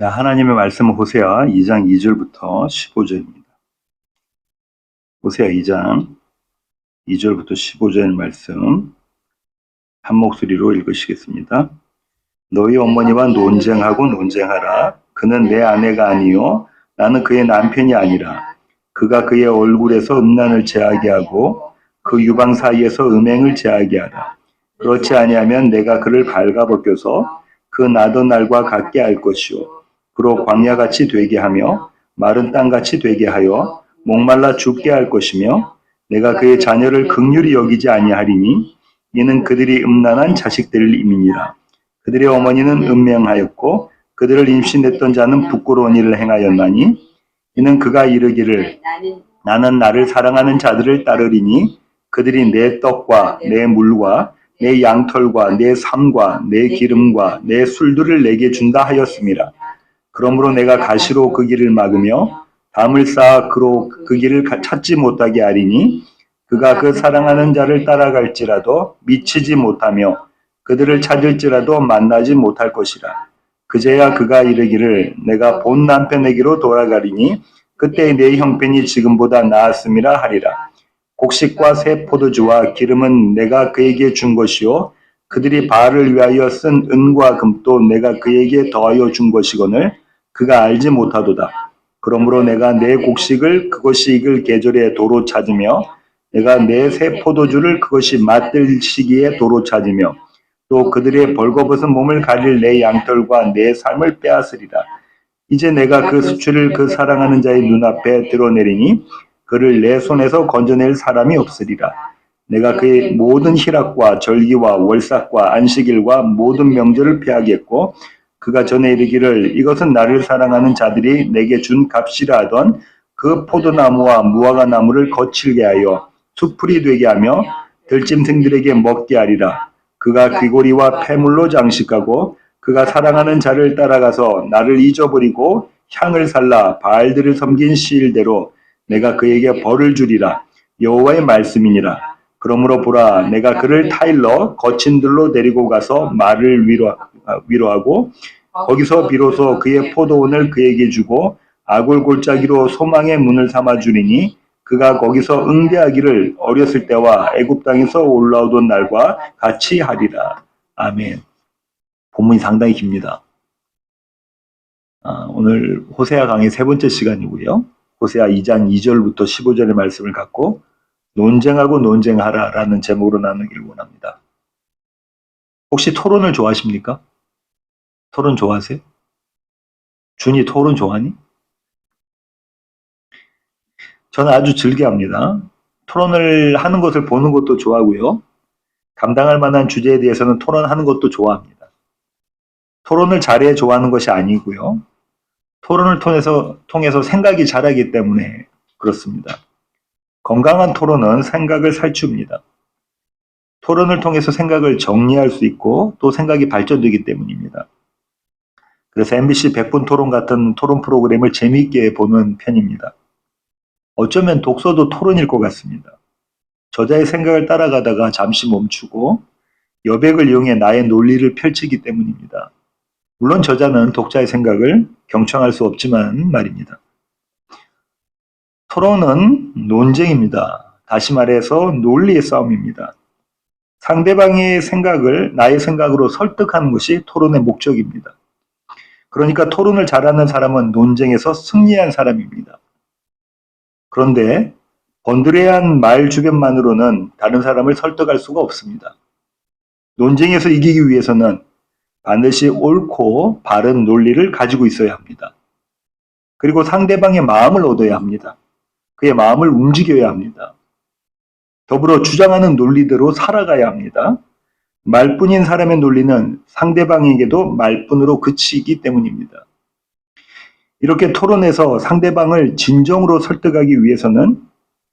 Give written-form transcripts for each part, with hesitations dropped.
자, 하나님의 말씀은 호세아 2장 2절부터 15절입니다. 호세아 2장 2절부터 15절 말씀 한 목소리로 읽으시겠습니다. 너희 어머니와 논쟁하고 논쟁하라. 그는 내 아내가 아니요 나는 그의 남편이 아니라. 그가 그의 얼굴에서 음란을 제하게 하고 그 유방 사이에서 음행을 제하게 하라. 그렇지 아니하면 내가 그를 발가벗겨서 그 나던 날과 같게 할 것이요 그로 광야같이 되게 하며 마른 땅같이 되게 하여 목말라 죽게 할 것이며 내가 그의 자녀를 긍휼히 여기지 아니하리니 이는 그들이 음란한 자식들임이니라. 그들의 어머니는 음행하였고 그들을 임신했던 자는 부끄러운 일을 행하였나니 이는 그가 이르기를 나는 나를 사랑하는 자들을 따르리니 그들이 내 떡과 내 물과 내 양털과 내 삶과 내 기름과 내 술들을 내게 준다 하였음이라. 그러므로 내가 가시로 그 길을 막으며 담을 쌓아 그로 그 길을 찾지 못하게 하리니 그가 그 사랑하는 자를 따라갈지라도 미치지 못하며 그들을 찾을지라도 만나지 못할 것이라. 그제야 그가 이르기를 내가 본 남편에게로 돌아가리니 그때 내 형편이 지금보다 나았음이라 하리라. 곡식과 새 포도주와 기름은 내가 그에게 준 것이요 그들이 바알을 위하여 쓴 은과 금도 내가 그에게 더하여 준 것이거늘 그가 알지 못하도다. 그러므로 내가 내 곡식을 그것이 익을 계절에 도로 찾으며 내가 내 새 포도주를 그것이 맛들 시기에 도로 찾으며 또 그들의 벌거벗은 몸을 가릴 내 양털과 내 삶을 빼앗으리라. 이제 내가 그 수치를 그 사랑하는 자의 눈앞에 드러내리니 그를 내 손에서 건져낼 사람이 없으리라. 내가 그의 모든 희락과 절기와 월삭과 안식일과 모든 명절을 피하겠고 그가 전에 이르기를 이것은 나를 사랑하는 자들이 내게 준 값이라 하던 그 포도나무와 무화과 나무를 거칠게 하여 수풀이 되게 하며 들짐승들에게 먹게 하리라. 그가 귀고리와 폐물로 장식하고 그가 사랑하는 자를 따라가서 나를 잊어버리고 향을 살라 바알들을 섬긴 시일대로 내가 그에게 벌을 주리라. 여호와의 말씀이니라. 그러므로 보라 내가 그를 타일러 거친 들로 데리고 가서 말을 위로하고 거기서 비로소 그의 포도원을 그에게 주고 아굴 골짜기로 소망의 문을 삼아 주리니 그가 거기서 응대하기를 어렸을 때와 애굽 땅에서 올라오던 날과 같이 하리라. 아멘. 본문이 상당히 깁니다. 오늘 호세아 강의 세 번째 시간이고요. 호세아 2장 2절부터 15절의 말씀을 갖고 논쟁하고 논쟁하라 라는 제목으로 나누기를 원합니다. 혹시 토론을 좋아하십니까? 토론 좋아하세요? 준이 토론 좋아하니? 저는 아주 즐겨합니다. 토론을 하는 것을 보는 것도 좋아하고요. 감당할 만한 주제에 대해서는 토론하는 것도 좋아합니다. 토론을 잘해 좋아하는 것이 아니고요. 토론을 통해서 생각이 자라기 때문에 그렇습니다. 건강한 토론은 생각을 살춥니다. 토론을 통해서 생각을 정리할 수 있고 또 생각이 발전되기 때문입니다. 그래서 MBC 100분 토론 같은 토론 프로그램을 재미있게 보는 편입니다. 어쩌면 독서도 토론일 것 같습니다. 저자의 생각을 따라가다가 잠시 멈추고 여백을 이용해 나의 논리를 펼치기 때문입니다. 물론 저자는 독자의 생각을 경청할 수 없지만 말입니다. 토론은 논쟁입니다. 다시 말해서 논리의 싸움입니다. 상대방의 생각을 나의 생각으로 설득하는 것이 토론의 목적입니다. 그러니까 토론을 잘하는 사람은 논쟁에서 승리한 사람입니다. 그런데 번드레한 말 주변만으로는 다른 사람을 설득할 수가 없습니다. 논쟁에서 이기기 위해서는 반드시 옳고 바른 논리를 가지고 있어야 합니다. 그리고 상대방의 마음을 얻어야 합니다. 그의 마음을 움직여야 합니다. 더불어 주장하는 논리대로 살아가야 합니다. 말뿐인 사람의 논리는 상대방에게도 말뿐으로 그치기 때문입니다. 이렇게 토론에서 상대방을 진정으로 설득하기 위해서는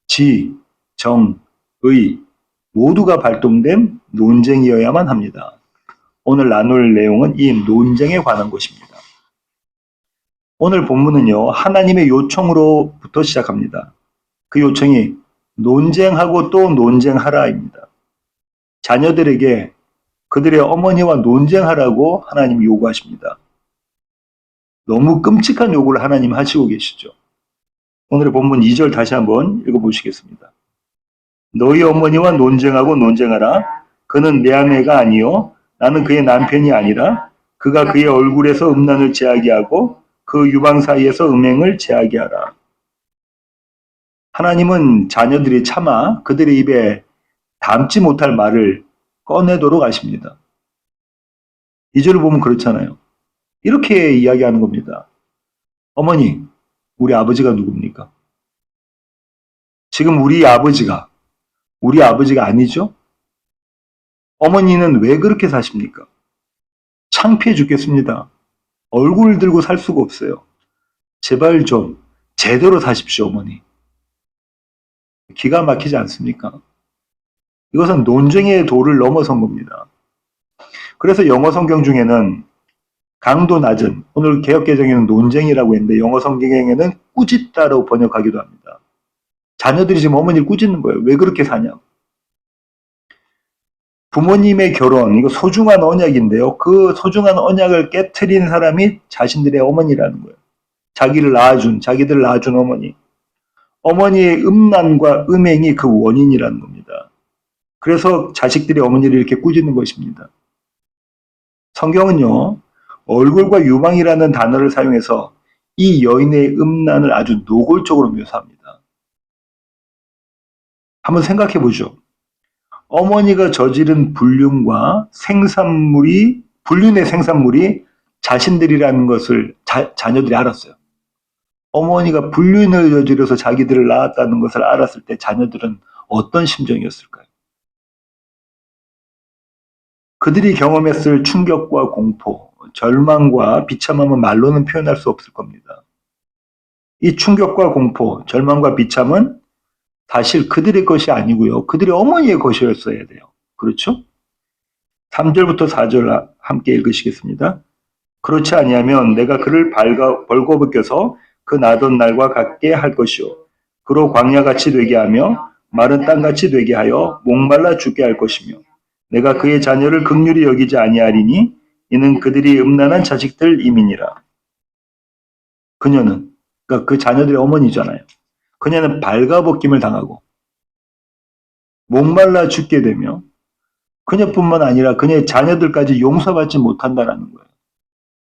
지, 정, 의 모두가 발동된 논쟁이어야만 합니다. 오늘 나눌 내용은 이 논쟁에 관한 것입니다. 오늘 본문은요, 하나님의 요청으로부터 시작합니다. 그 요청이 논쟁하고 또 논쟁하라입니다. 자녀들에게 그들의 어머니와 논쟁하라고 하나님이 요구하십니다. 너무 끔찍한 요구를 하나님 하시고 계시죠. 오늘의 본문 2절 다시 한번 읽어보시겠습니다. 너희 어머니와 논쟁하라. 그는 내 아내가 아니요 나는 그의 남편이 아니라 그가 그의 얼굴에서 음란을 제하게 하고 그 유방 사이에서 음행을 제하게 하라. 하나님은 자녀들이 차마 그들의 입에 담지 못할 말을 꺼내도록 하십니다. 2절을 보면 그렇잖아요. 이렇게 이야기하는 겁니다. 어머니, 우리 아버지가 누굽니까? 지금 우리 아버지가 아니죠? 어머니는 왜 그렇게 사십니까? 창피해 죽겠습니다. 얼굴 들고 살 수가 없어요. 제발 좀 제대로 사십시오, 어머니. 기가 막히지 않습니까? 이것은 논쟁의 도를 넘어선 겁니다. 그래서 영어 성경 중에는 강도 낮은, 오늘 개역개정에는 논쟁이라고 했는데 영어 성경에는 꾸짖다라고 번역하기도 합니다. 자녀들이 지금 어머니를 꾸짖는 거예요. 왜 그렇게 사냐? 부모님의 결혼, 이거 소중한 언약인데요. 그 소중한 언약을 깨트린 사람이 자신들의 어머니라는 거예요. 자기들을 낳아준 어머니. 어머니의 음란과 음행이 그 원인이라는 겁니다. 그래서 자식들이 어머니를 이렇게 꾸짖는 것입니다. 성경은요, 얼굴과 유방이라는 단어를 사용해서 이 여인의 음란을 아주 노골적으로 묘사합니다. 한번 생각해 보죠. 어머니가 저지른 불륜의 생산물이 자신들이라는 것을 자녀들이 알았어요. 어머니가 불륜을 저지르서 자기들을 낳았다는 것을 알았을 때 자녀들은 어떤 심정이었을까요? 그들이 경험했을 충격과 공포, 절망과 비참함은 말로는 표현할 수 없을 겁니다. 이 충격과 공포, 절망과 비참은 사실 그들의 것이 아니고요. 그들의 어머니의 것이었어야 돼요. 그렇죠? 3절부터 4절 함께 읽으시겠습니다. 그렇지 아니하면 내가 그를 벌거벗겨서 그 나던 날과 같게 할 것이요. 그로 광야같이 되게 하며 마른 땅같이 되게 하여 목말라 죽게 할 것이며 내가 그의 자녀를 긍휼히 여기지 아니하리니 이는 그들이 음란한 자식들임이니라. 그녀는, 그러니까 그 자녀들의 어머니잖아요. 그녀는 발가벗김을 당하고 목말라 죽게 되며 그녀뿐만 아니라 그녀의 자녀들까지 용서받지 못한다라는 거예요.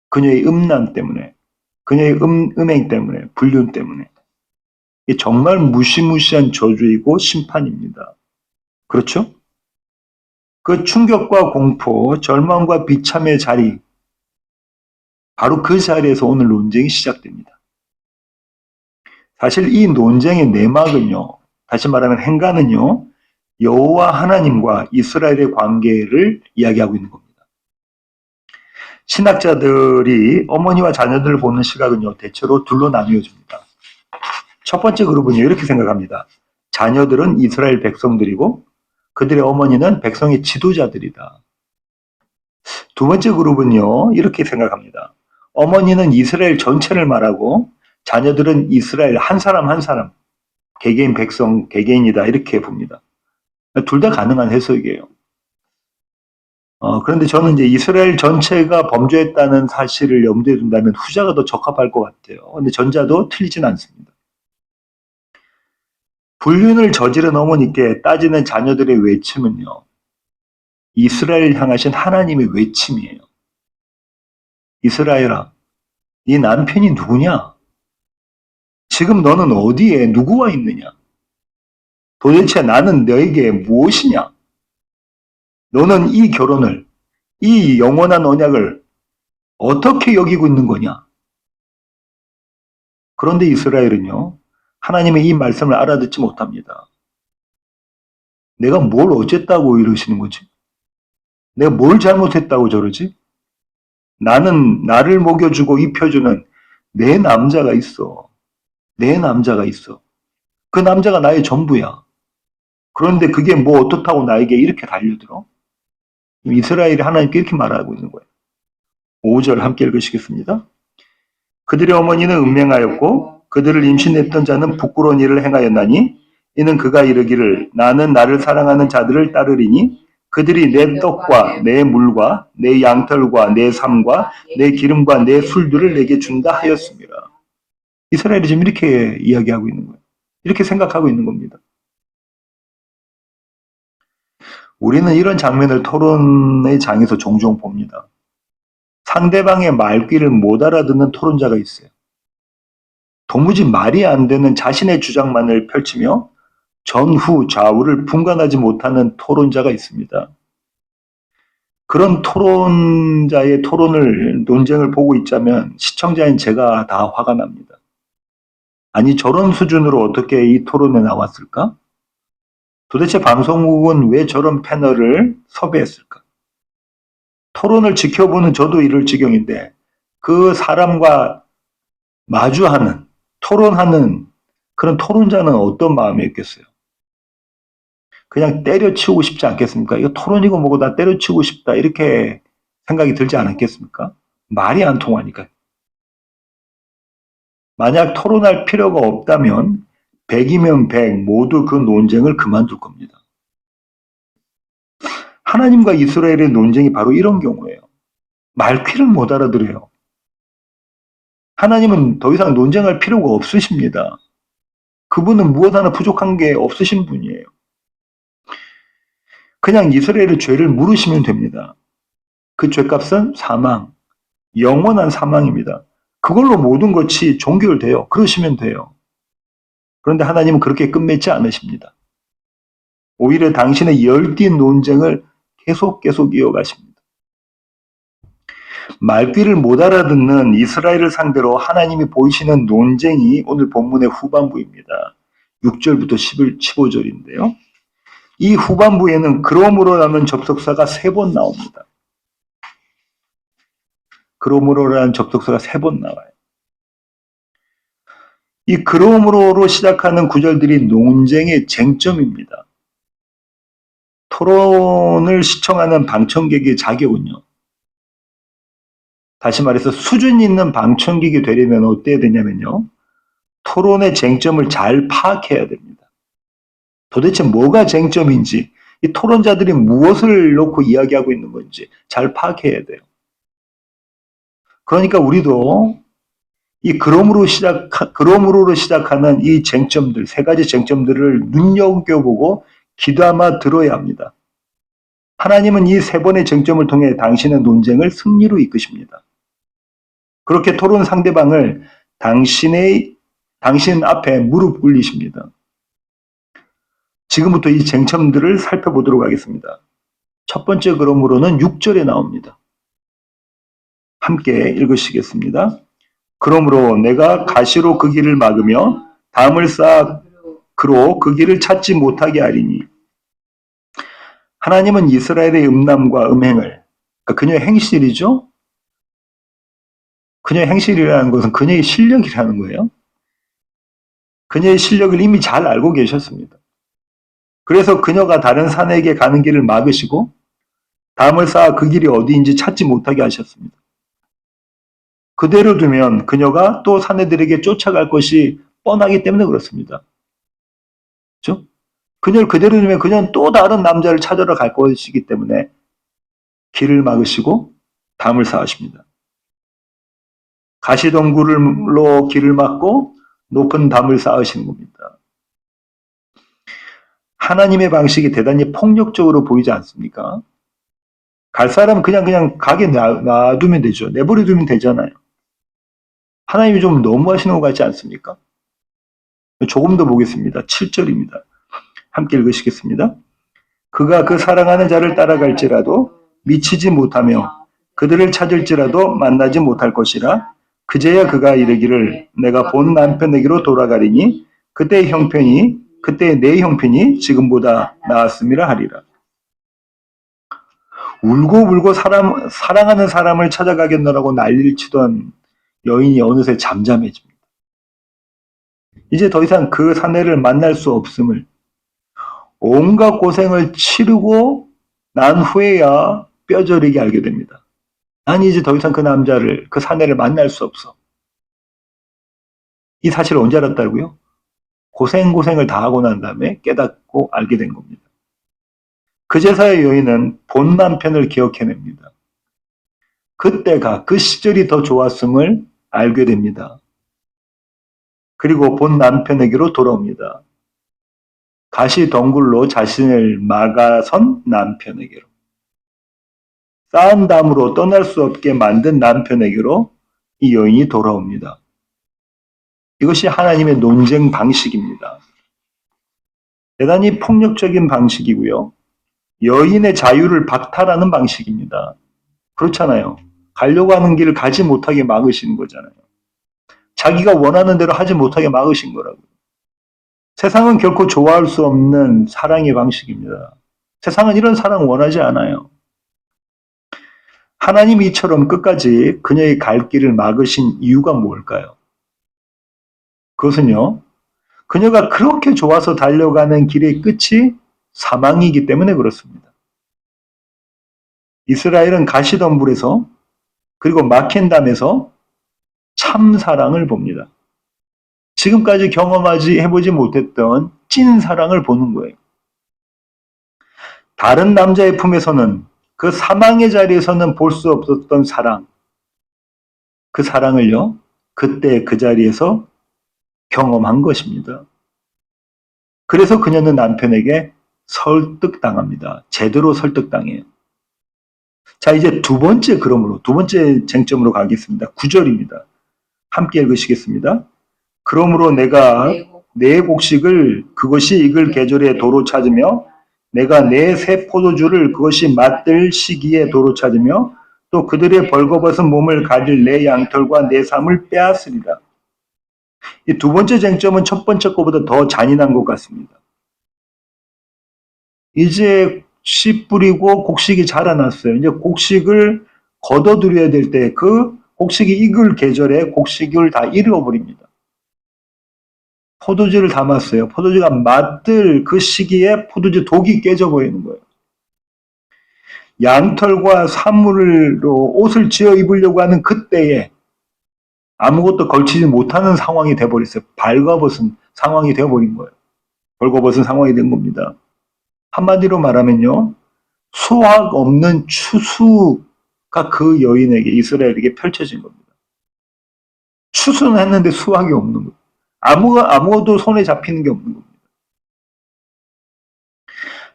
그녀의 음란 때문에, 그녀의 음행 때문에, 불륜 때문에. 이게 정말 무시무시한 저주이고 심판입니다. 그렇죠? 그 충격과 공포, 절망과 비참의 자리, 바로 그 자리에서 오늘 논쟁이 시작됩니다. 사실 이 논쟁의 내막은요, 다시 말하면 행간은요, 여호와 하나님과 이스라엘의 관계를 이야기하고 있는 겁니다. 신학자들이 어머니와 자녀들을 보는 시각은요, 대체로 둘로 나뉘어집니다. 첫 번째 그룹은요, 이렇게 생각합니다. 자녀들은 이스라엘 백성들이고 그들의 어머니는 백성의 지도자들이다. 두 번째 그룹은요, 이렇게 생각합니다. 어머니는 이스라엘 전체를 말하고 자녀들은 이스라엘 한 사람 한 사람, 개개인 백성, 개개인이다 이렇게 봅니다. 둘 다 가능한 해석이에요. 그런데 저는 이제 이스라엘 전체가 범죄했다는 사실을 염두에 둔다면 후자가 더 적합할 것 같아요. 근데 전자도 틀리진 않습니다. 불륜을 저지른 어머니께 따지는 자녀들의 외침은요, 이스라엘 향하신 하나님의 외침이에요. 이스라엘아, 네 남편이 누구냐? 지금 너는 어디에 누구와 있느냐? 도대체 나는 너에게 무엇이냐? 너는 이 결혼을, 이 영원한 언약을 어떻게 여기고 있는 거냐? 그런데 이스라엘은요, 하나님의 이 말씀을 알아듣지 못합니다. 내가 뭘 어쨌다고 이러시는 거지? 내가 뭘 잘못했다고 저러지? 나는 나를 먹여주고 입혀주는 내 남자가 있어. 내 남자가 있어. 그 남자가 나의 전부야. 그런데 그게 뭐 어떻다고 나에게 이렇게 달려들어? 이스라엘이 하나님께 이렇게 말하고 있는 거예요. 5절 함께 읽으시겠습니다. 그들의 어머니는 음행하였고 그들을 임신했던 자는 부끄러운 일을 행하였나니 이는 그가 이르기를 나는 나를 사랑하는 자들을 따르리니 그들이 내 떡과 내 물과 내 양털과 내 삶과 내 기름과 내 술들을 내게 준다 하였습니다. 이스라엘이 지금 이렇게 이야기하고 있는 거예요. 이렇게 생각하고 있는 겁니다. 우리는 이런 장면을 토론의 장에서 종종 봅니다. 상대방의 말귀를 못 알아듣는 토론자가 있어요. 도무지 말이 안 되는 자신의 주장만을 펼치며 전후 좌우를 분간하지 못하는 토론자가 있습니다. 그런 토론자의 논쟁을 보고 있자면 시청자인 제가 다 화가 납니다. 아니, 저런 수준으로 어떻게 이 토론에 나왔을까? 도대체 방송국은 왜 저런 패널을 섭외했을까? 토론을 지켜보는 저도 이럴 지경인데 그 사람과 마주하는, 토론하는 그런 토론자는 어떤 마음이었겠어요? 그냥 때려치우고 싶지 않겠습니까? 이거 토론이고 뭐고 다 때려치우고 싶다 이렇게 생각이 들지 않았겠습니까? 말이 안 통하니까. 만약 토론할 필요가 없다면 100이면 100 모두 그 논쟁을 그만둘 겁니다. 하나님과 이스라엘의 논쟁이 바로 이런 경우예요. 말귀를 못 알아들어요. 하나님은 더 이상 논쟁할 필요가 없으십니다. 그분은 무엇 하나 부족한 게 없으신 분이에요. 그냥 이스라엘의 죄를 물으시면 됩니다. 그 죄값은 사망, 영원한 사망입니다. 그걸로 모든 것이 종결돼요. 그러시면 돼요. 그런데 하나님은 그렇게 끝맺지 않으십니다. 오히려 당신의 열띤 논쟁을 계속 이어가십니다. 말귀를 못 알아듣는 이스라엘을 상대로 하나님이 보이시는 논쟁이 오늘 본문의 후반부입니다. 6절부터 15절인데요. 이 후반부에는 그러므로라는 접속사가 3번 나옵니다. 그러므로라는 접속사가 3번 나와요. 이 그러므로로 시작하는 구절들이 논쟁의 쟁점입니다. 토론을 시청하는 방청객의 자격은요. 다시 말해서 수준 있는 방청객이 되려면 어때야 되냐면요. 토론의 쟁점을 잘 파악해야 됩니다. 도대체 뭐가 쟁점인지, 이 토론자들이 무엇을 놓고 이야기하고 있는 건지 잘 파악해야 돼요. 그러니까 우리도 이 그러므로 시작하는 이 쟁점들, 3가지 쟁점들을 눈여겨보고 귀담아 들어야 합니다. 하나님은 이 3번의 쟁점을 통해 당신의 논쟁을 승리로 이끄십니다. 그렇게 토론 상대방을 당신 앞에 무릎 꿇리십니다. 지금부터 이 쟁점들을 살펴보도록 하겠습니다. 첫 번째 그러므로는 6절에 나옵니다. 함께 읽으시겠습니다. 그러므로 내가 가시로 그 길을 막으며 담을 쌓아 그로 그 길을 찾지 못하게 하리니. 하나님은 이스라엘의 음란과 음행을, 그러니까 그녀의 행실이죠. 그녀의 행실이라는 것은 그녀의 실력이라는 거예요. 그녀의 실력을 이미 잘 알고 계셨습니다. 그래서 그녀가 다른 사내에게 가는 길을 막으시고 담을 쌓아 그 길이 어디인지 찾지 못하게 하셨습니다. 그대로 두면 그녀가 또 사내들에게 쫓아갈 것이 뻔하기 때문에 그렇습니다. 그렇죠? 그녀를 그대로 두면 그녀는 또 다른 남자를 찾으러 갈 것이기 때문에 길을 막으시고 담을 쌓으십니다. 가시덩굴로 길을 막고 높은 담을 쌓으시는 겁니다. 하나님의 방식이 대단히 폭력적으로 보이지 않습니까? 갈 사람은 그냥 가게 놔두면 되죠. 내버려두면 되잖아요. 하나님이 좀 너무하시는 것 같지 않습니까? 조금 더 보겠습니다. 7절입니다. 함께 읽으시겠습니다. 그가 그 사랑하는 자를 따라갈지라도 미치지 못하며 그들을 찾을지라도 만나지 못할 것이라. 그제야 그가 이르기를 내가 본 남편에게로 돌아가리니 그때 내 형편이 지금보다 나았음이라 하리라. 울고 사랑하는 사람을 찾아가겠노라고 난리를 치던 여인이 어느새 잠잠해집니다. 이제 더 이상 그 사내를 만날 수 없음을, 온갖 고생을 치르고 난 후에야 뼈저리게 알게 됩니다. 난 이제 더 이상 그 사내를 만날 수 없어. 이 사실을 언제 알았다고요? 고생을 다 하고 난 다음에 깨닫고 알게 된 겁니다. 그제서야 여인은 본 남편을 기억해냅니다. 그때가 그 시절이 더 좋았음을 알게 됩니다. 그리고 본 남편에게로 돌아옵니다. 가시덩굴로 자신을 막아선 남편에게로. 쌓은 담으로 떠날 수 없게 만든 남편에게로 이 여인이 돌아옵니다. 이것이 하나님의 논쟁 방식입니다. 대단히 폭력적인 방식이고요. 여인의 자유를 박탈하는 방식입니다. 그렇잖아요. 가려고 하는 길을 가지 못하게 막으시는 거잖아요. 자기가 원하는 대로 하지 못하게 막으신 거라고요. 세상은 결코 좋아할 수 없는 사랑의 방식입니다. 세상은 이런 사랑 원하지 않아요. 하나님이 이처럼 끝까지 그녀의 갈 길을 막으신 이유가 뭘까요? 그것은요, 그녀가 그렇게 좋아서 달려가는 길의 끝이 사망이기 때문에 그렇습니다. 이스라엘은 가시덤불에서 그리고 막힌 담에서 참 사랑을 봅니다. 지금까지 해보지 못했던 찐 사랑을 보는 거예요. 다른 남자의 품에서는 그 사망의 자리에서는 볼 수 없었던 사랑, 그 사랑을요, 그때 그 자리에서 경험한 것입니다. 그래서 그녀는 남편에게 설득당합니다. 제대로 설득당해요. 자, 이제 두 번째 쟁점으로 가겠습니다. 9절입니다. 함께 읽으시겠습니다. 그러므로 내가 내 곡식을 그것이 익을 계절에 도로 찾으며 내가 내 새 포도주를 그것이 맛들 시기에 도로 찾으며 또 그들의 벌거벗은 몸을 가릴 내 양털과 내 삶을 빼앗으리라. 이 두 번째 쟁점은 첫 번째 것보다 더 잔인한 것 같습니다. 이제 씨 뿌리고 곡식이 자라났어요. 이제 곡식을 걷어들여야 될 때 그 곡식이 익을 계절에 곡식을 다 잃어버립니다. 포도주를 담았어요. 포도주가 맛들 그 시기에 포도주 독이 깨져버리는 거예요. 양털과 사물로 옷을 지어 입으려고 하는 그때에 아무것도 걸치지 못하는 상황이 돼버렸어요. 발가벗은 상황이 되어버린 거예요. 벌거벗은 상황이 된 겁니다. 한마디로 말하면요. 수확 없는 추수가 그 여인에게, 이스라엘에게 펼쳐진 겁니다. 추수는 했는데 수확이 없는 거예요. 아무것도 손에 잡히는 게 없는 겁니다.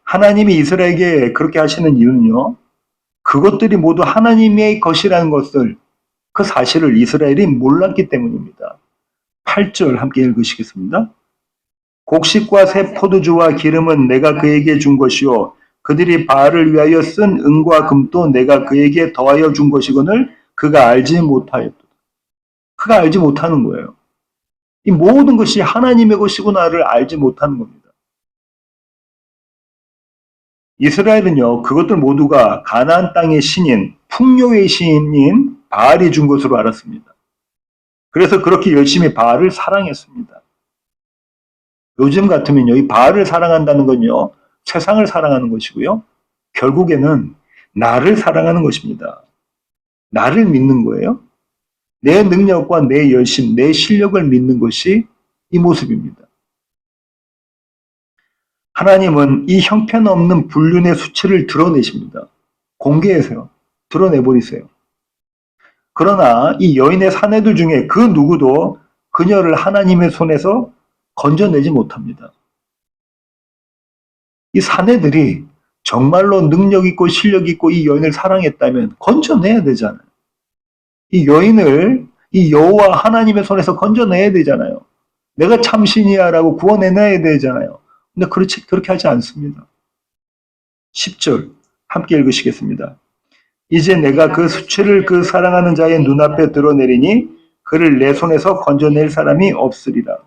하나님이 이스라엘에게 그렇게 하시는 이유는요. 그것들이 모두 하나님의 것이라는 것을, 그 사실을 이스라엘이 몰랐기 때문입니다. 8절 함께 읽으시겠습니다. 곡식과 새 포도주와 기름은 내가 그에게 준 것이요 그들이 바알을 위하여 쓴 은과 금도 내가 그에게 더하여 준 것이거늘 그가 알지 못하였다. 그가 알지 못하는 거예요. 이 모든 것이 하나님의 것이구나를 알지 못하는 겁니다. 이스라엘은요, 그것들 모두가 가나안 땅의 신인, 풍요의 신인 바알이 준 것으로 알았습니다. 그래서 그렇게 열심히 바알을 사랑했습니다. 요즘 같으면요, 이 바알을 사랑한다는 건요, 세상을 사랑하는 것이고요, 결국에는 나를 사랑하는 것입니다. 나를 믿는 거예요. 내 능력과 내 열심, 내 실력을 믿는 것이 이 모습입니다. 하나님은 이 형편없는 불륜의 수치를 드러내십니다. 공개해서요. 드러내버리세요. 그러나 이 여인의 사내들 중에 그 누구도 그녀를 하나님의 손에서 건져내지 못합니다. 이 사내들이 정말로 능력 있고 실력 있고 이 여인을 사랑했다면 건져내야 되잖아요. 이 여인을 이 여호와 하나님의 손에서 건져내야 되잖아요. 내가 참신이야라고 구원해내야 되잖아요. 근데 그렇게 하지 않습니다. 10절 함께 읽으시겠습니다. 이제 내가 그 수치를 그 사랑하는 자의 눈앞에 드러내리니 그를 내 손에서 건져낼 사람이 없으리라.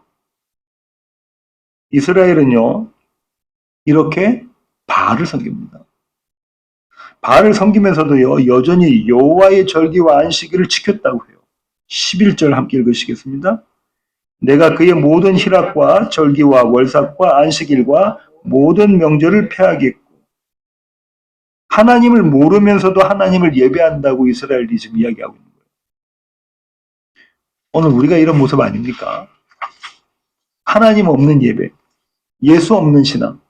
이스라엘은요, 이렇게 바알을 섬깁니다. 바알을 섬기면서도요, 여전히 여호와의 절기와 안식일을 지켰다고 해요. 11절 함께 읽으시겠습니다. 내가 그의 모든 희락과 절기와 월삭과 안식일과 모든 명절을 폐하겠고, 하나님을 모르면서도 하나님을 예배한다고 이스라엘이 지금 이야기하고 있는 거예요. 오늘 우리가 이런 모습 아닙니까? 하나님 없는 예배, 예수 없는 신앙.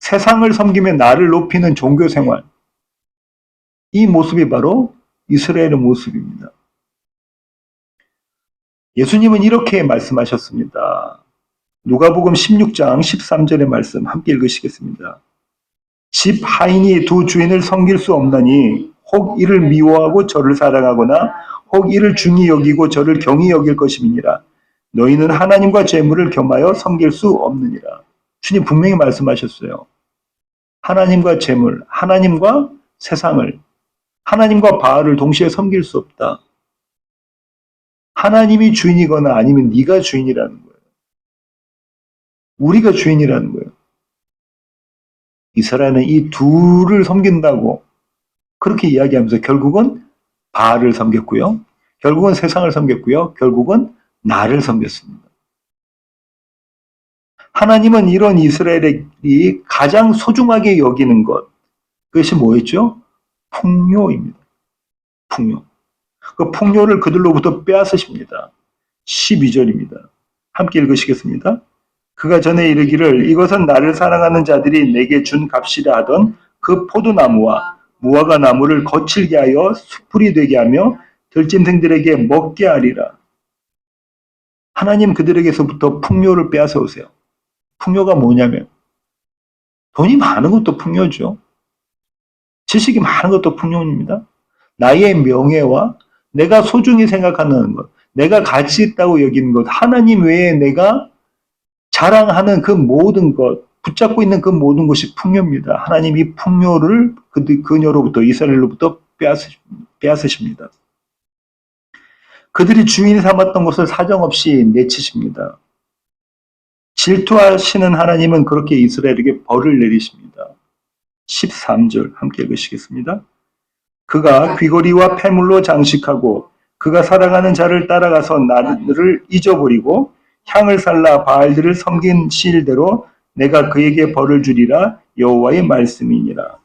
세상을 섬기며 나를 높이는 종교 생활. 이 모습이 바로 이스라엘의 모습입니다. 예수님은 이렇게 말씀하셨습니다. 누가복음 16장 13절의 말씀 함께 읽으시겠습니다. 집 하인이 두 주인을 섬길 수 없나니 혹 이를 미워하고 저를 사랑하거나 혹 이를 중히 여기고 저를 경히 여길 것임이니라. 너희는 하나님과 재물을 겸하여 섬길 수 없느니라. 주님 분명히 말씀하셨어요. 하나님과 재물, 하나님과 세상을, 하나님과 바알을 동시에 섬길 수 없다. 하나님이 주인이거나 아니면 네가 주인이라는 거예요. 우리가 주인이라는 거예요. 이스라엘은 이 둘을 섬긴다고 그렇게 이야기하면서 결국은 바알을 섬겼고요. 결국은 세상을 섬겼고요. 결국은 나를 섬겼습니다. 하나님은 이런 이스라엘이 가장 소중하게 여기는 것, 그것이 뭐였죠? 풍요입니다. 풍요. 그 풍요를 그들로부터 빼앗으십니다. 12절입니다. 함께 읽으시겠습니다. 그가 전에 이르기를 이것은 나를 사랑하는 자들이 내게 준 값이라 하던 그 포도나무와 무화과 나무를 거칠게 하여 수풀이 되게 하며 들짐승들에게 먹게 하리라. 하나님 그들에게서부터 풍요를 빼앗아 오세요. 풍요가 뭐냐면 돈이 많은 것도 풍요죠. 지식이 많은 것도 풍요입니다. 나의 명예와 내가 소중히 생각하는 것, 내가 가치 있다고 여기는 것, 하나님 외에 내가 자랑하는 그 모든 것, 붙잡고 있는 그 모든 것이 풍요입니다. 하나님이 풍요를 그녀로부터, 이스라엘로부터 빼앗으십니다. 그들이 주인 삼았던 것을 사정없이 내치십니다. 질투하시는 하나님은 그렇게 이스라엘에게 벌을 내리십니다. 13절 함께 읽으시겠습니다. 그가 귀걸이와 패물로 장식하고 그가 사랑하는 자를 따라가서 나를 잊어버리고 향을 살라 바알들을 섬긴 시일대로 내가 그에게 벌을 주리라 여호와의 말씀이니라.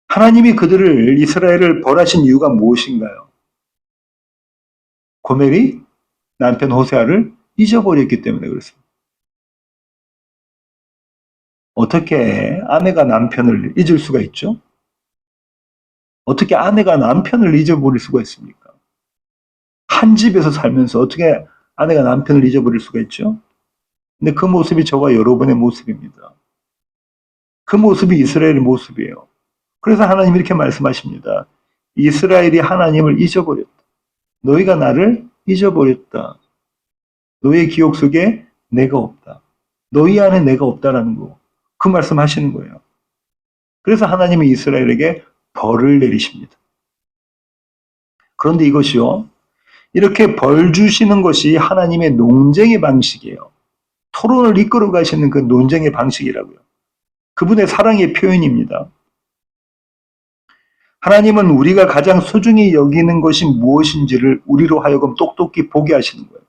하나님이 그들을 이스라엘을 벌하신 이유가 무엇인가요? 고멜이 남편 호세아를 잊어버렸기 때문에 그렇습니다. 어떻게 아내가 남편을 잊을 수가 있죠? 어떻게 아내가 남편을 잊어버릴 수가 있습니까? 한 집에서 살면서 어떻게 아내가 남편을 잊어버릴 수가 있죠? 근데 그 모습이 저와 여러분의 모습입니다. 그 모습이 이스라엘의 모습이에요. 그래서 하나님이 이렇게 말씀하십니다. 이스라엘이 하나님을 잊어버렸다. 너희가 나를 잊어버렸다. 너의 기억 속에 내가 없다. 너희 안에 내가 없다라는 거. 그 말씀 하시는 거예요. 그래서 하나님이 이스라엘에게 벌을 내리십니다. 그런데 이것이요. 이렇게 벌 주시는 것이 하나님의 논쟁의 방식이에요. 토론을 이끌어 가시는 그 논쟁의 방식이라고요. 그분의 사랑의 표현입니다. 하나님은 우리가 가장 소중히 여기는 것이 무엇인지를 우리로 하여금 똑똑히 보게 하시는 거예요.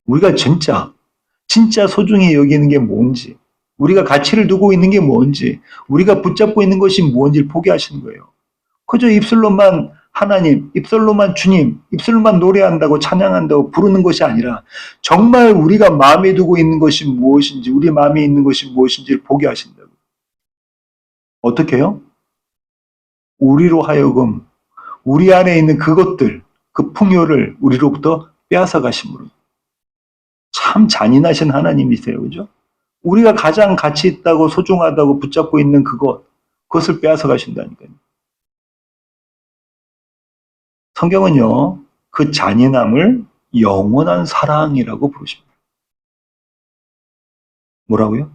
우리가 진짜 소중히 여기는 게 뭔지, 우리가 가치를 두고 있는 게 뭔지, 우리가 붙잡고 있는 것이 뭔지를 보게 하시는 거예요. 그저 입술로만 하나님, 입술로만 주님, 입술로만 노래한다고 찬양한다고 부르는 것이 아니라 정말 우리가 마음에 두고 있는 것이 무엇인지, 우리 마음에 있는 것이 무엇인지를 보게 하신다고. 어떻게 해요? 우리로 하여금 우리 안에 있는 그것들, 그 풍요를 우리로부터 빼앗아 가심으로. 참 잔인하신 하나님이세요. 그죠? 우리가 가장 가치 있다고 소중하다고 붙잡고 있는 그것을 빼앗아 가신다니까요. 성경은요, 그 잔인함을 영원한 사랑이라고 부르십니다. 뭐라고요?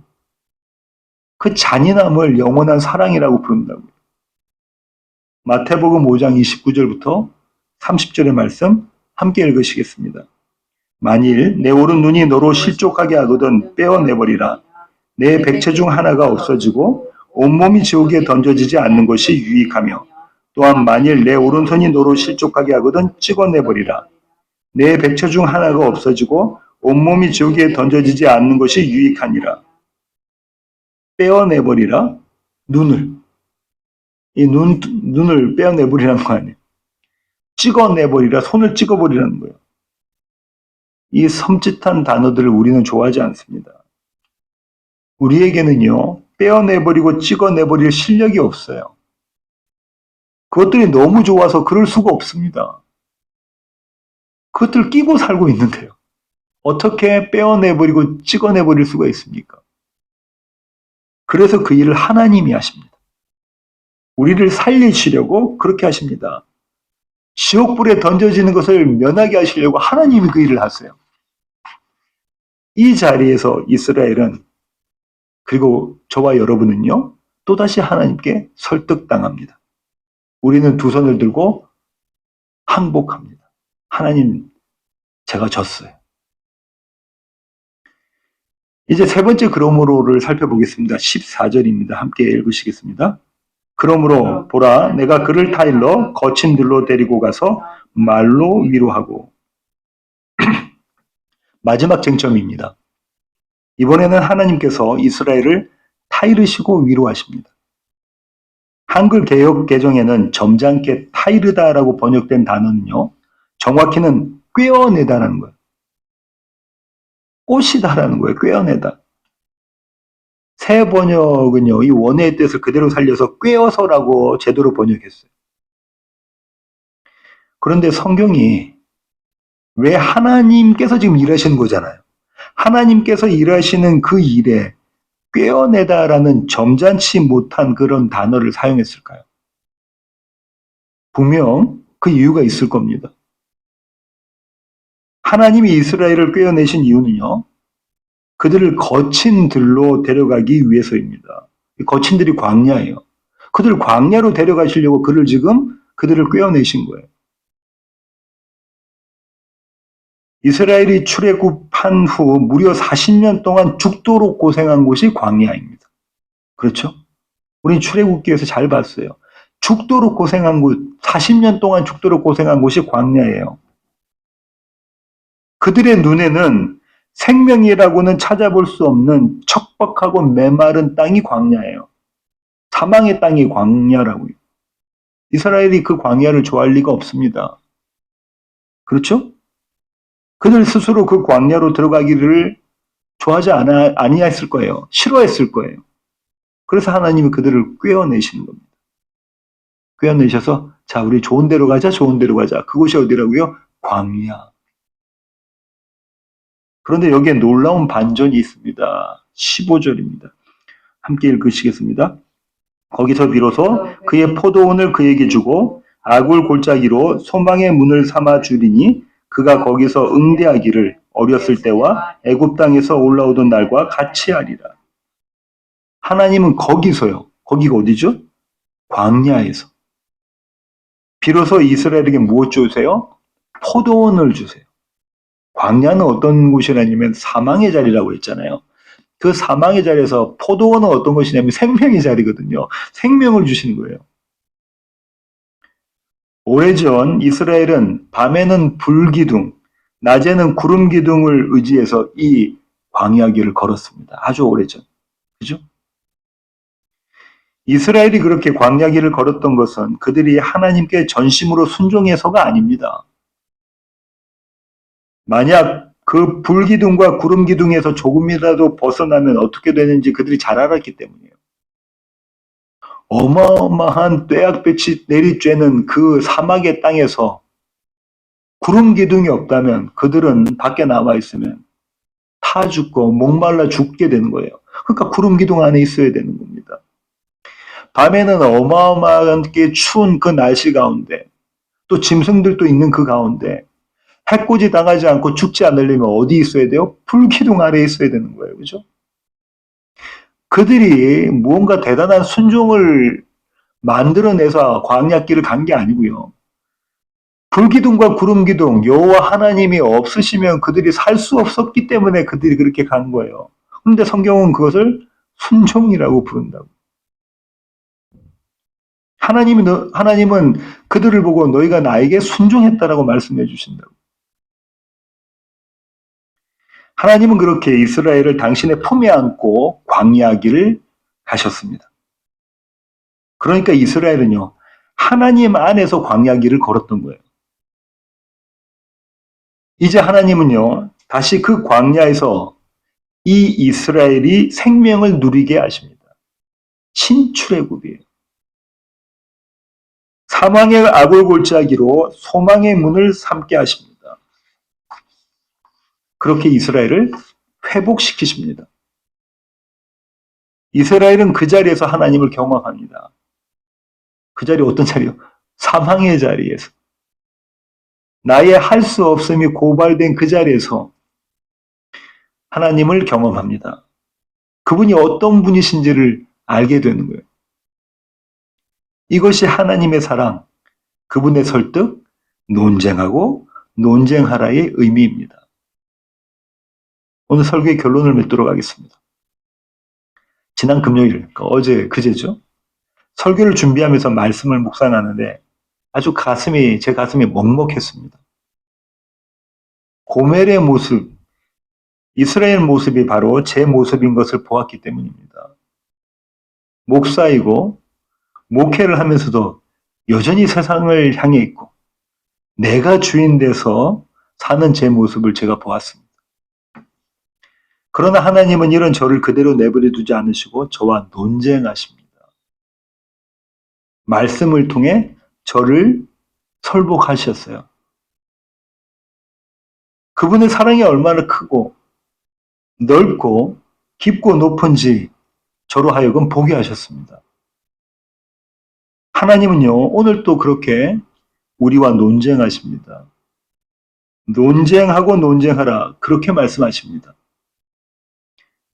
그 잔인함을 영원한 사랑이라고 부른다고요. 마태복음 5장 29절부터 30절의 말씀 함께 읽으시겠습니다. 만일 내 오른 눈이 너로 실족하게 하거든 빼어내버리라. 내 백체 중 하나가 없어지고 온몸이 지옥에 던져지지 않는 것이 유익하며 또한 만일 내 오른손이 너로 실족하게 하거든 찍어내버리라. 내 백체 중 하나가 없어지고 온몸이 지옥에 던져지지 않는 것이 유익하니라. 빼어내버리라. 눈을. 이 눈을 빼어내버리라는 거 아니에요. 찍어내버리라. 손을 찍어버리라는 거예요. 이 섬찟한 단어들을 우리는 좋아하지 않습니다. 우리에게는요, 떼어내버리고 찍어내버릴 실력이 없어요. 그것들이 너무 좋아서 그럴 수가 없습니다. 그것들 끼고 살고 있는데요. 어떻게 빼어내버리고 찍어내버릴 수가 있습니까? 그래서 그 일을 하나님이 하십니다. 우리를 살리시려고 그렇게 하십니다. 지옥불에 던져지는 것을 면하게 하시려고 하나님이 그 일을 하세요. 이 자리에서 이스라엘은, 그리고 저와 여러분은요, 또다시 하나님께 설득당합니다. 우리는 두 손을 들고 항복합니다. 하나님, 제가 졌어요. 이제 세 번째 그러므로를 살펴보겠습니다. 14절입니다. 함께 읽으시겠습니다. 그러므로 보라, 내가 그를 타일러 거친 들로 데리고 가서 말로 위로하고. 마지막 쟁점입니다. 이번에는 하나님께서 이스라엘을 타이르시고 위로하십니다. 한글 개역 개정에는 점잖게 타이르다라고 번역된 단어는요, 정확히는 꿰어내다라는 거예요. 꼬시다라는 거예요. 꿰어내다. 새 번역은요, 이 원어의 뜻을 그대로 살려서 꿰어서라고 제대로 번역했어요. 그런데 성경이 왜 하나님께서 지금 일하시는 거잖아요. 하나님께서 일하시는 그 일에 꿰어내다라는 점잖지 못한 그런 단어를 사용했을까요? 분명 그 이유가 있을 겁니다. 하나님이 이스라엘을 꿰어내신 이유는요, 그들을 거친 들로 데려가기 위해서입니다. 거친 들이 광야예요. 그들을 광야로 데려가시려고 그들을 꿰어내신 거예요. 이스라엘이 출애굽한 후 무려 40년 동안 죽도록 고생한 곳이 광야입니다. 그렇죠? 우린 출애굽기에서 잘 봤어요. 죽도록 고생한 곳, 40년 동안 죽도록 고생한 곳이 광야예요. 그들의 눈에는 생명이라고는 찾아볼 수 없는 척박하고 메마른 땅이 광야예요. 사망의 땅이 광야라고요. 이스라엘이 그 광야를 좋아할 리가 없습니다. 그렇죠? 그들 스스로 그 광야로 들어가기를 좋아하지 아니했을 거예요. 싫어했을 거예요. 그래서 하나님이 그들을 꿰어내시는 겁니다. 꿰어내셔서 자, 우리 좋은 데로 가자, 좋은 데로 가자. 그곳이 어디라고요? 광야. 그런데 여기에 놀라운 반전이 있습니다. 15절입니다. 함께 읽으시겠습니다. 거기서 비로소 그의 포도원을 그에게 주고 아굴 골짜기로 소망의 문을 삼아 주리니 그가 거기서 응대하기를 어렸을 때와 애굽 땅에서 올라오던 날과 같이 하리라. 하나님은 거기서요. 거기가 어디죠? 광야에서. 비로소 이스라엘에게 무엇 주세요? 포도원을 주세요. 광야는 어떤 곳이라냐면 사망의 자리라고 했잖아요. 그 사망의 자리에서 포도원은 어떤 것이냐면 생명의 자리거든요. 생명을 주시는 거예요. 오래전 이스라엘은 밤에는 불기둥, 낮에는 구름기둥을 의지해서 이 광야길을 걸었습니다. 아주 오래전. 그죠? 이스라엘이 그렇게 광야길을 걸었던 것은 그들이 하나님께 전심으로 순종해서가 아닙니다. 만약 그 불기둥과 구름기둥에서 조금이라도 벗어나면 어떻게 되는지 그들이 잘 알았기 때문이에요. 어마어마한 떼약볕이 내리쬐는 그 사막의 땅에서 구름기둥이 없다면 그들은 밖에 남아있으면 타 죽고 목말라 죽게 되는 거예요. 그러니까 구름기둥 안에 있어야 되는 겁니다. 밤에는 어마어마하게 추운 그 날씨 가운데 또 짐승들도 있는 그 가운데 해코지 당하지 않고 죽지 않으려면 어디 있어야 돼요? 불기둥 아래에 있어야 되는 거예요. 그죠? 그들이 무언가 대단한 순종을 만들어내서 광야길을 간 게 아니고요. 불기둥과 구름기둥, 여호와 하나님이 없으시면 그들이 살 수 없었기 때문에 그들이 그렇게 간 거예요. 그런데 성경은 그것을 순종이라고 부른다고. 하나님은 그들을 보고 너희가 나에게 순종했다라고 말씀해 주신다고. 하나님은 그렇게 이스라엘을 당신의 품에 안고 광야길을 가셨습니다. 그러니까 이스라엘은요, 하나님 안에서 광야길을 걸었던 거예요. 이제 하나님은요, 다시 그 광야에서 이 이스라엘이 생명을 누리게 하십니다. 신출애굽이에요. 사망의 악을 골짜기로 소망의 문을 삼게 하십니다. 그렇게 이스라엘을 회복시키십니다. 이스라엘은 그 자리에서 하나님을 경험합니다. 그 자리 어떤 자리요? 사망의 자리에서. 나의 할 수 없음이 고발된 그 자리에서 하나님을 경험합니다. 그분이 어떤 분이신지를 알게 되는 거예요. 이것이 하나님의 사랑, 그분의 설득, 논쟁하고 논쟁하라의 의미입니다. 오늘 설교의 결론을 맺도록 하겠습니다. 지난 금요일, 어제, 그제죠? 설교를 준비하면서 말씀을 묵상하는데 아주 제 가슴이 먹먹했습니다. 고멜의 모습, 이스라엘 모습이 바로 제 모습인 것을 보았기 때문입니다. 목사이고 목회를 하면서도 여전히 세상을 향해 있고 내가 주인 돼서 사는 제 모습을 제가 보았습니다. 그러나 하나님은 이런 저를 그대로 내버려 두지 않으시고 저와 논쟁하십니다. 말씀을 통해 저를 설복하셨어요. 그분의 사랑이 얼마나 크고 넓고 깊고 높은지 저로 하여금 보게 하셨습니다. 하나님은요, 오늘 또 그렇게 우리와 논쟁하십니다. 논쟁하고 논쟁하라, 그렇게 말씀하십니다.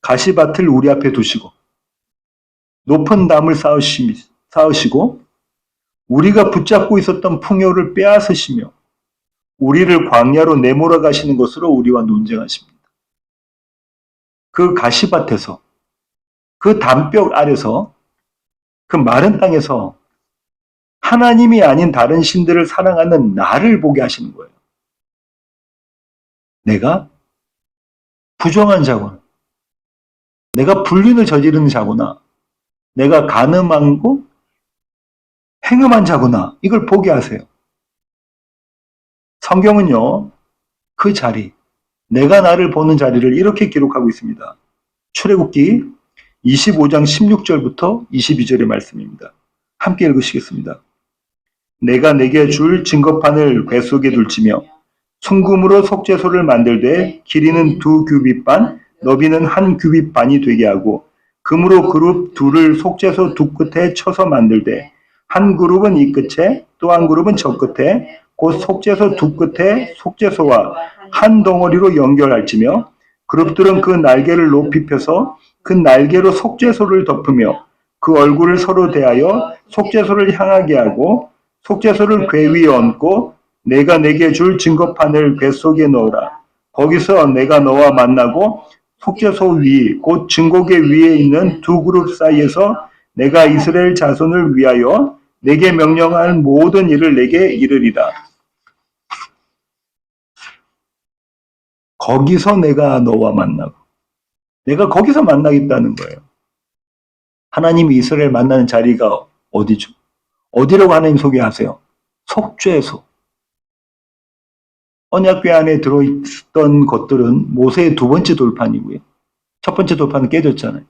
가시밭을 우리 앞에 두시고 높은 담을 쌓으시고 우리가 붙잡고 있었던 풍요를 빼앗으시며 우리를 광야로 내몰아 가시는 것으로 우리와 논쟁하십니다. 그 가시밭에서, 그 담벽 아래서, 그 마른 땅에서 하나님이 아닌 다른 신들을 사랑하는 나를 보게 하시는 거예요. 내가 부정한 자구나, 내가 불륜을 저지르는 자구나, 내가 간음하고 행음한 자구나, 이걸 보게 하세요. 성경은요, 그 자리, 내가 나를 보는 자리를 이렇게 기록하고 있습니다. 출애굽기 25장 16절부터 22절의 말씀입니다. 함께 읽으시겠습니다. 내가 내게 줄 증거판을 뱃속에 둘지며 순금으로 속죄소를 만들되 길이는 2규빗 반, 너비는 1규빗 반이 되게 하고 금으로 그룹 둘을 속죄소 두 끝에 쳐서 만들되 한 그룹은 이 끝에 또 한 그룹은 저 끝에 곧 속죄소 두 끝에 속죄소와 한 덩어리로 연결할지며 그룹들은 그 날개를 높이 펴서 그 날개로 속죄소를 덮으며 그 얼굴을 서로 대하여 속죄소를 향하게 하고 속죄소를 궤 위에 얹고 내가 내게 줄 증거판을 뱃속에 넣으라. 거기서 내가 너와 만나고 속죄소 위 곧 증거궤 위에 있는 두 그룹 사이에서 내가 이스라엘 자손을 위하여 내게 명령할 모든 일을 내게 이르리라. 거기서 내가 너와 만나고, 내가 거기서 만나겠다는 거예요. 하나님이 이스라엘 만나는 자리가 어디죠? 어디라고 하나님 소개하세요? 속죄소. 언약궤 안에 들어있던 것들은 모세의 두 번째 돌판이고요. 첫 번째 돌판은 깨졌잖아요.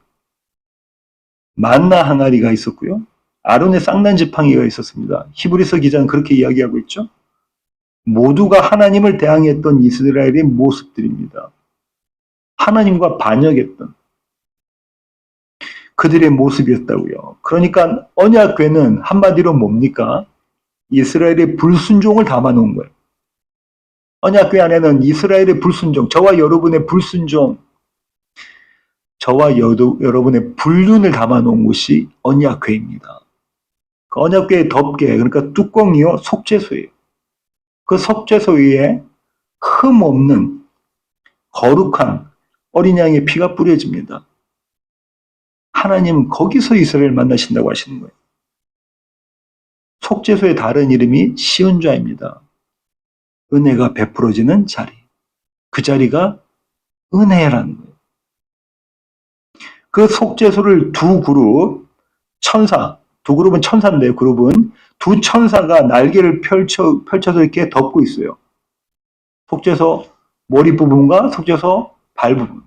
만나 항아리가 있었고요. 아론의 쌍난 지팡이가 있었습니다. 히브리서 기자는 그렇게 이야기하고 있죠. 모두가 하나님을 대항했던 이스라엘의 모습들입니다. 하나님과 반역했던 그들의 모습이었다고요. 그러니까 언약궤는 한마디로 뭡니까? 이스라엘의 불순종을 담아놓은 거예요. 언약궤 안에는 이스라엘의 불순종, 저와 여러분의 불순종, 저와 여러분의 불륜을 담아놓은 곳이 언약궤입니다. 그 언약궤의 덮개, 그러니까 뚜껑이요, 속죄소예요. 그 속죄소 위에 흠 없는 거룩한 어린 양의 피가 뿌려집니다. 하나님은 거기서 이스라엘을 만나신다고 하시는 거예요. 속죄소의 다른 이름이 시온좌입니다. 은혜가 베풀어지는 자리. 그 자리가 은혜라는 거예요. 그 속죄소를 두 그룹, 두 그룹은 천사인데요. 그룹은 두 천사가 날개를 펼쳐서 이렇게 덮고 있어요. 속죄소 머리 부분과 속죄소 발 부분.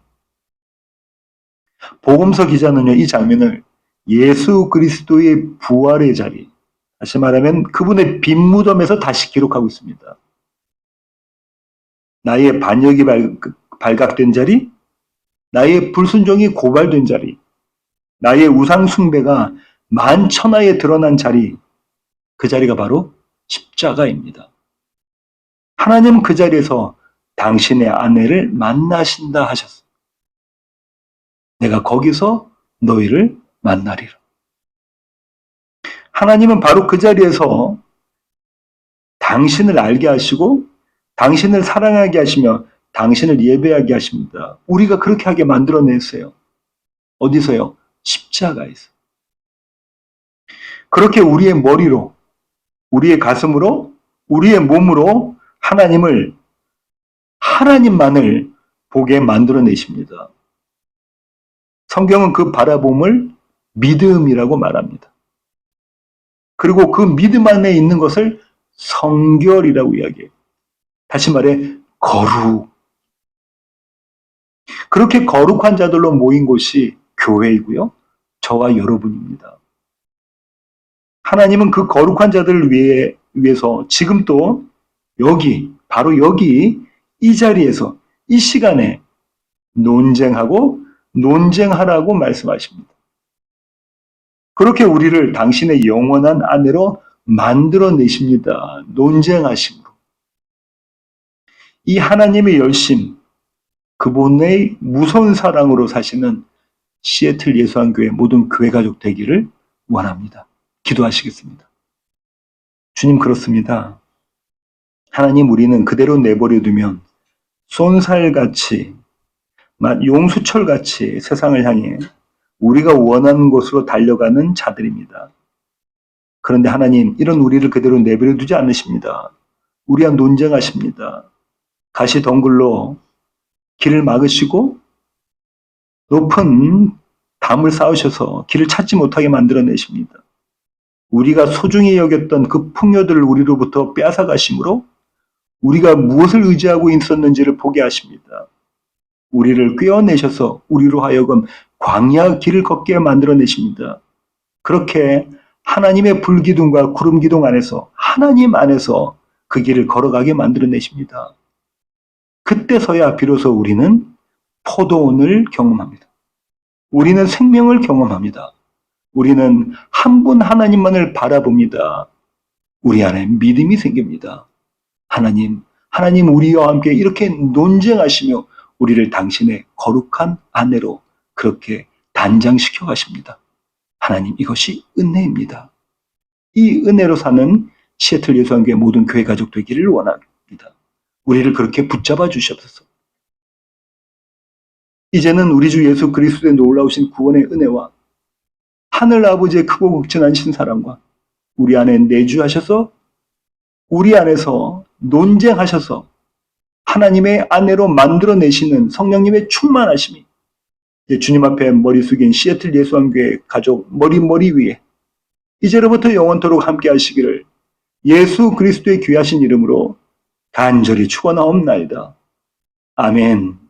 복음서 기자는요, 이 장면을 예수 그리스도의 부활의 자리, 다시 말하면 그분의 빈 무덤에서 다시 기록하고 있습니다. 나의 반역이 발각된 자리, 나의 불순종이 고발된 자리, 나의 우상 숭배가 만천하에 드러난 자리, 그 자리가 바로 십자가입니다. 하나님은 그 자리에서 당신의 아내를 만나신다 하셨어요. 내가 거기서 너희를 만나리라. 하나님은 바로 그 자리에서 당신을 알게 하시고 당신을 사랑하게 하시며 당신을 예배하게 하십니다. 우리가 그렇게 하게 만들어냈어요. 어디서요? 십자가에서. 그렇게 우리의 머리로, 우리의 가슴으로, 우리의 몸으로 하나님만을 보게 만들어내십니다. 성경은 그 바라봄을 믿음이라고 말합니다. 그리고 그 믿음 안에 있는 것을 성결이라고 이야기해요. 다시 말해 거룩. 그렇게 거룩한 자들로 모인 곳이 교회이고요. 저와 여러분입니다. 하나님은 그 거룩한 자들을 위해서 지금 또 바로 여기 이 자리에서 이 시간에 논쟁하라고 말씀하십니다. 그렇게 우리를 당신의 영원한 아내로 만들어내십니다. 논쟁하심으로. 이 하나님의 열심, 그분의 무서운 사랑으로 사시는 시애틀 예수한교회 모든 교회 가족 되기를 원합니다. 기도하시겠습니다. 주님, 그렇습니다. 하나님, 우리는 그대로 내버려 두면 쏜살같이, 용수철같이 세상을 향해 우리가 원하는 곳으로 달려가는 자들입니다. 그런데 하나님, 이런 우리를 그대로 내버려 두지 않으십니다. 우리와 논쟁하십니다. 가시덩굴로 길을 막으시고 높은 담을 쌓으셔서 길을 찾지 못하게 만들어내십니다. 우리가 소중히 여겼던 그 풍요들을 우리로부터 빼앗아가심으로 우리가 무엇을 의지하고 있었는지를 보게 하십니다. 우리를 꿰어내셔서 우리로 하여금 광야 길을 걷게 만들어내십니다. 그렇게 하나님의 불기둥과 구름기둥 안에서, 하나님 안에서 그 길을 걸어가게 만들어내십니다. 그때서야 비로소 우리는 포도원을 경험합니다. 우리는 생명을 경험합니다. 우리는 한 분 하나님만을 바라봅니다. 우리 안에 믿음이 생깁니다. 하나님 우리와 함께 이렇게 논쟁하시며 우리를 당신의 거룩한 아내로 그렇게 단장시켜 가십니다. 하나님, 이것이 은혜입니다. 이 은혜로 사는 시애틀 예수한교회 모든 교회 가족 되기를 원합니다. 우리를 그렇게 붙잡아 주시옵소서. 이제는 우리 주 예수 그리스도의 놀라우신 구원의 은혜와 하늘 아버지의 크고 극진하신 사랑과 우리 안에 내주하셔서 우리 안에서 논쟁하셔서 하나님의 아내로 만들어내시는 성령님의 충만하심이 주님 앞에 머리 숙인 시애틀 예수한교회 가족 머리 위에 이제로부터 영원토록 함께 하시기를 예수 그리스도의 귀하신 이름으로 간절히 축원하옵나이다. 아멘.